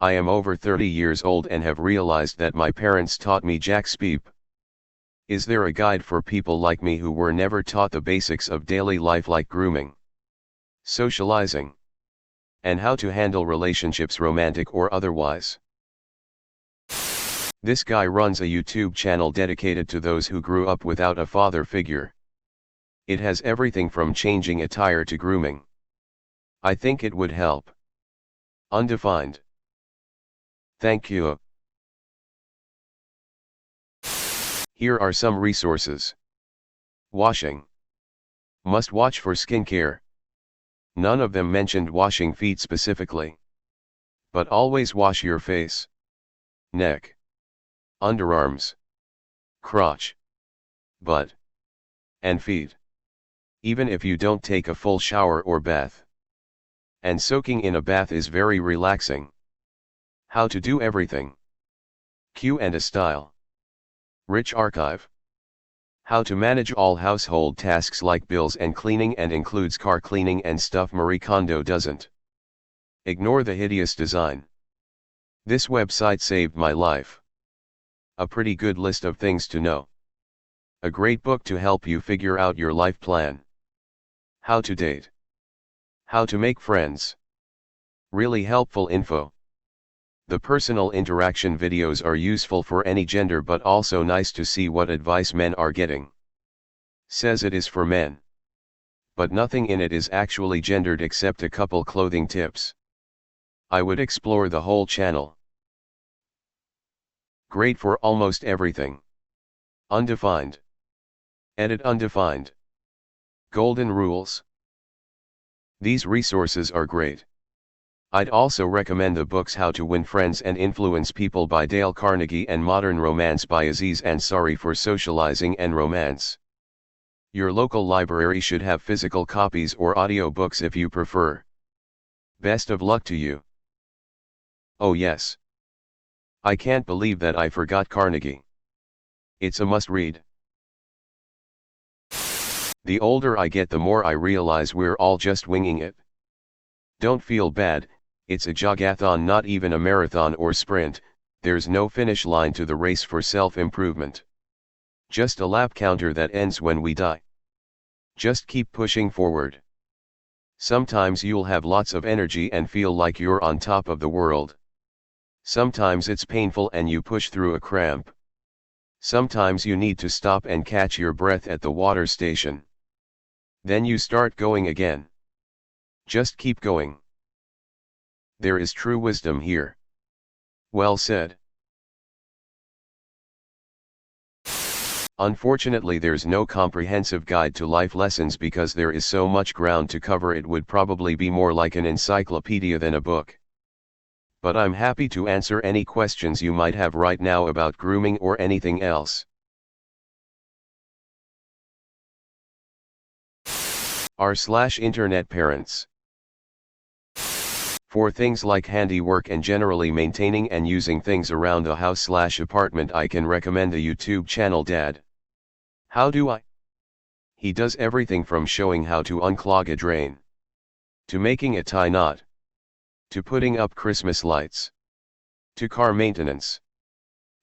I am over 30 years old and have realized that my parents taught me jack speep. Is there a guide for people like me who were never taught the basics of daily life like grooming, socializing, and how to handle relationships, romantic or otherwise? This guy runs a YouTube channel dedicated to those who grew up without a father figure. It has everything from changing attire to grooming. I think it would help. Undefined. Thank you. Here are some resources. Washing. Must watch for skincare. None of them mentioned washing feet specifically. But always wash your face, neck, underarms, crotch, butt, and feet. Even if you don't take a full shower or bath. And soaking in a bath is very relaxing. How to do everything. Q&A style. Rich archive. How to manage all household tasks like bills and cleaning and includes car cleaning and stuff Marie Kondo doesn't. Ignore the hideous design. This website saved my life. A pretty good list of things to know. A great book to help you figure out your life plan. How to date. How to make friends. Really helpful info. The personal interaction videos are useful for any gender but also nice to see what advice men are getting. Says it is for men. But nothing in it is actually gendered except a couple clothing tips. I would explore the whole channel. Great for almost everything. Undefined. Edit undefined. Golden rules. These resources are great. I'd also recommend the books How to Win Friends and Influence People by Dale Carnegie and Modern Romance by Aziz Ansari for socializing and romance. Your local library should have physical copies or audio books if you prefer. Best of luck to you. Oh yes. I can't believe that I forgot Carnegie. It's a must-read. The older I get, the more I realize we're all just winging it. Don't feel bad. It's a jogathon, not even a marathon or sprint. There's no finish line to the race for self-improvement. Just a lap counter that ends when we die. Just keep pushing forward. Sometimes you'll have lots of energy and feel like you're on top of the world. Sometimes it's painful and you push through a cramp. Sometimes you need to stop and catch your breath at the water station. Then you start going again. Just keep going. There is true wisdom here. Well said. Unfortunately, there's no comprehensive guide to life lessons because there is so much ground to cover. It would probably be more like an encyclopedia than a book. But I'm happy to answer any questions you might have right now about grooming or anything else. r/internet parents. For things like handiwork and generally maintaining and using things around the house/apartment, I can recommend the YouTube channel Dad. How do I? He does everything from showing how to unclog a drain, to making a tie knot, to putting up Christmas lights, to car maintenance,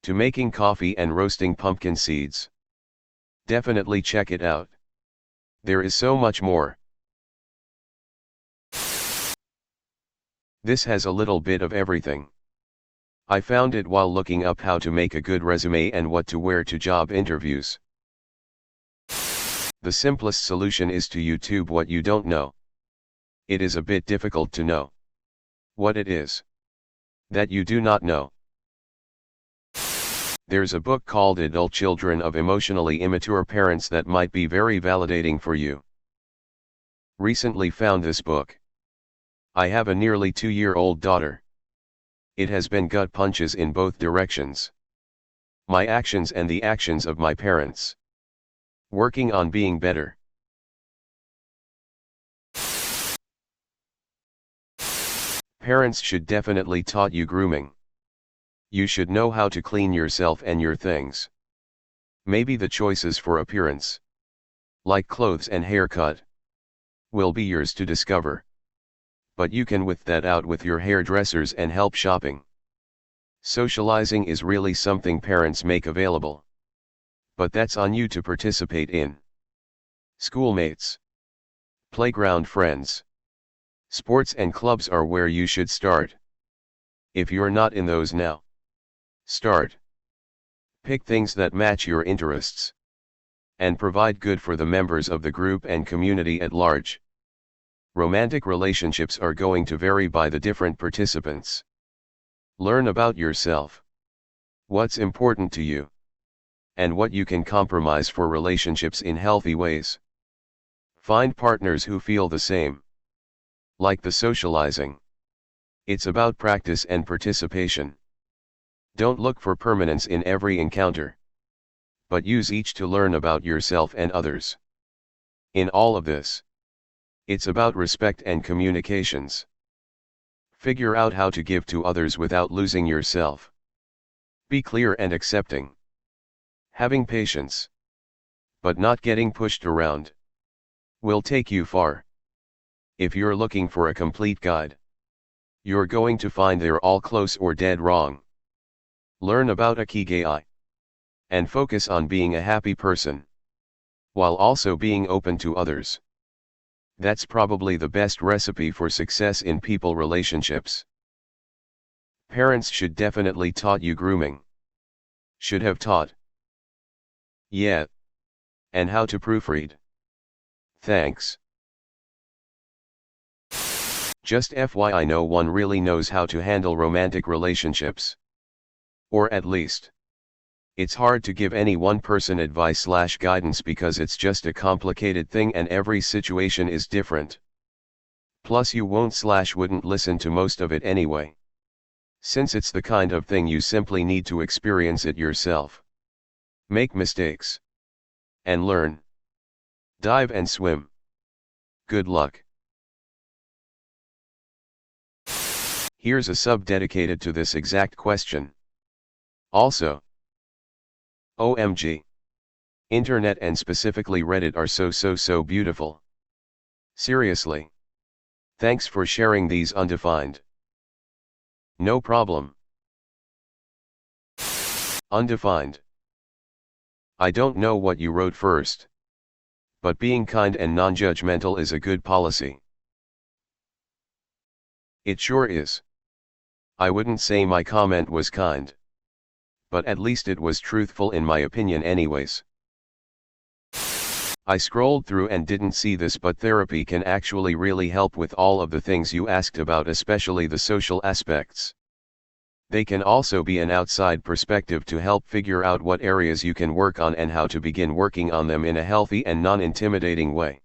to making coffee and roasting pumpkin seeds. Definitely check it out. There is so much more. This has a little bit of everything. I found it while looking up how to make a good resume and what to wear to job interviews. The simplest solution is to YouTube what you don't know. It is a bit difficult to know what it is that you do not know. There's a book called Adult Children of Emotionally Immature Parents that might be very validating for you. Recently found this book. I have a nearly 2-year-old daughter. It has been gut punches in both directions. My actions and the actions of my parents. Working on being better. Parents should definitely taught you grooming. You should know how to clean yourself and your things. Maybe the choices for appearance, like clothes and haircut, will be yours to discover. But you can whip that out with your hairdressers and help shopping. Socializing is really something parents make available. But that's on you to participate in. Schoolmates, playground friends, sports and clubs are where you should start. If you're not in those now, start. Pick things that match your interests and provide good for the members of the group and community at large. Romantic relationships are going to vary by the different participants. Learn about yourself, what's important to you, and what you can compromise for relationships in healthy ways. Find partners who feel the same. Like the socializing, it's about practice and participation. Don't look for permanence in every encounter, but use each to learn about yourself and others. In all of this, it's about respect and communications. Figure out how to give to others without losing yourself. Be clear and accepting. Having patience, but not getting pushed around, will take you far. If you're looking for a complete guide, you're going to find they're all close or dead wrong. Learn about ikigai and focus on being a happy person, while also being open to others. That's probably the best recipe for success in people relationships. Parents should definitely taught you grooming. Should have taught. Yeah. And how to proofread. Thanks. Just FYI, no one really knows how to handle romantic relationships. Or at least, it's hard to give any one person advice/guidance because it's just a complicated thing and every situation is different. Plus you won't/wouldn't listen to most of it anyway. Since it's the kind of thing you simply need to experience it yourself. Make mistakes. And learn. Dive and swim. Good luck. Here's a sub dedicated to this exact question. Also, OMG. Internet and specifically Reddit are so beautiful. Seriously. Thanks for sharing these undefined. No problem. Undefined. I don't know what you wrote first. But being kind and non-judgmental is a good policy. It sure is. I wouldn't say my comment was kind. But at least it was truthful in my opinion anyways. I scrolled through and didn't see this, but therapy can actually really help with all of the things you asked about, especially the social aspects. They can also be an outside perspective to help figure out what areas you can work on and how to begin working on them in a healthy and non-intimidating way.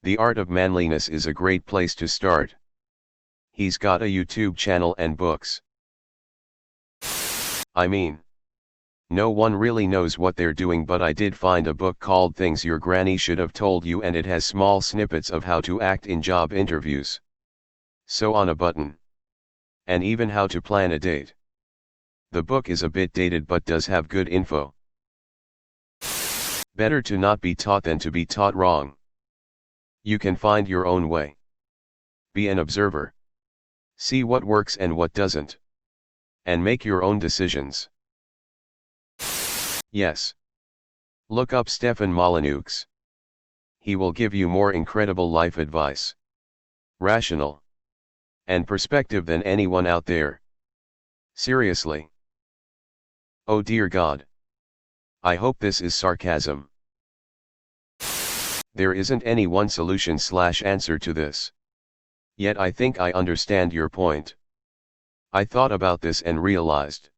The Art of Manliness is a great place to start. He's got a YouTube channel and books. I mean, no one really knows what they're doing, but I did find a book called Things Your Granny Should Have Told You, and it has small snippets of how to act in job interviews. So on a button. And even how to plan a date. The book is a bit dated but does have good info. Better to not be taught than to be taught wrong. You can find your own way. Be an observer. See what works and what doesn't. And make your own decisions. Yes. Look up Stefan Molyneux. He will give you more incredible life advice. Rational. And perspective than anyone out there. Seriously. Oh dear God. I hope this is sarcasm. There isn't any one solution/answer to this. Yet I think I understand your point. I thought about this and realized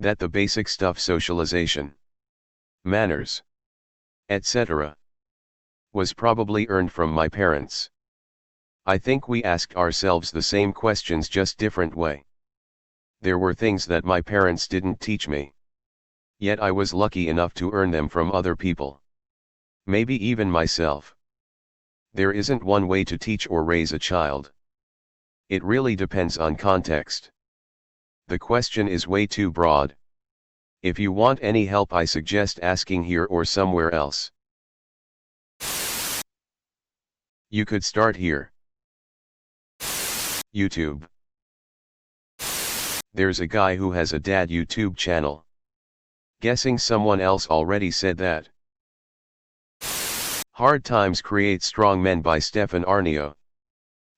that the basic stuff, socialization, manners, etc., was probably earned from my parents. I think we asked ourselves the same questions, just different way. There were things that my parents didn't teach me. Yet I was lucky enough to earn them from other people. Maybe even myself. There isn't one way to teach or raise a child. It really depends on context. The question is way too broad. If you want any help, I suggest asking here or somewhere else. You could start here. YouTube. There's a guy who has a dad YouTube channel. Guessing someone else already said that. Hard Times Create Strong Men by Stefan Arnio.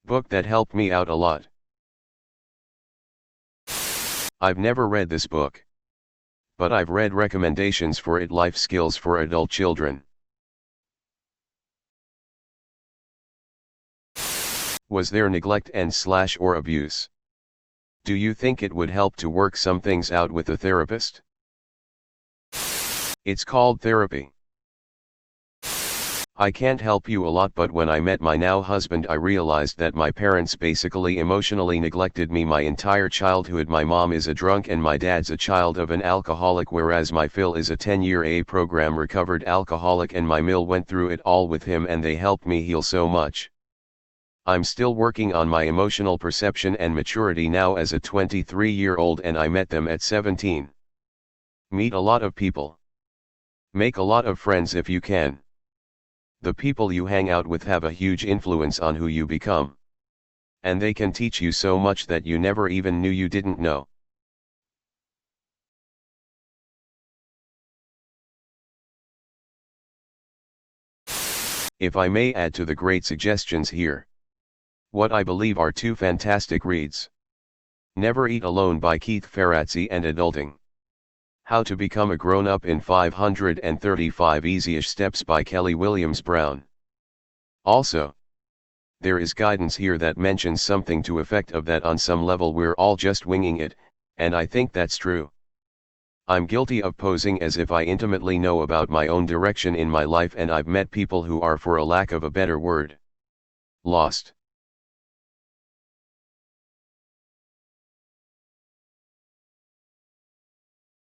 Book that helped me out a lot. I've never read this book, but I've read recommendations for it. Life Skills for Adult Children. Was there neglect and/or abuse? Do you think it would help to work some things out with a therapist? It's called therapy. I can't help you a lot, but when I met my now husband I realized that my parents basically emotionally neglected me my entire childhood. My mom is a drunk and my dad's a child of an alcoholic, whereas my Phil is a 10-year A program recovered alcoholic, and my Mill went through it all with him and they helped me heal so much. I'm still working on my emotional perception and maturity now as a 23-year-old, and I met them at 17. Meet a lot of people. Make a lot of friends if you can. The people you hang out with have a huge influence on who you become. And they can teach you so much that you never even knew you didn't know. If I may add to the great suggestions here, what I believe are two fantastic reads. Never Eat Alone by Keith Ferrazzi and Adulting. How to Become a Grown-Up in 535 Easy-ish Steps by Kelly Williams Brown. Also, there is guidance here that mentions something to effect of that on some level we're all just winging it, and I think that's true. I'm guilty of posing as if I intimately know about my own direction in my life, and I've met people who are, for a lack of a better word, lost.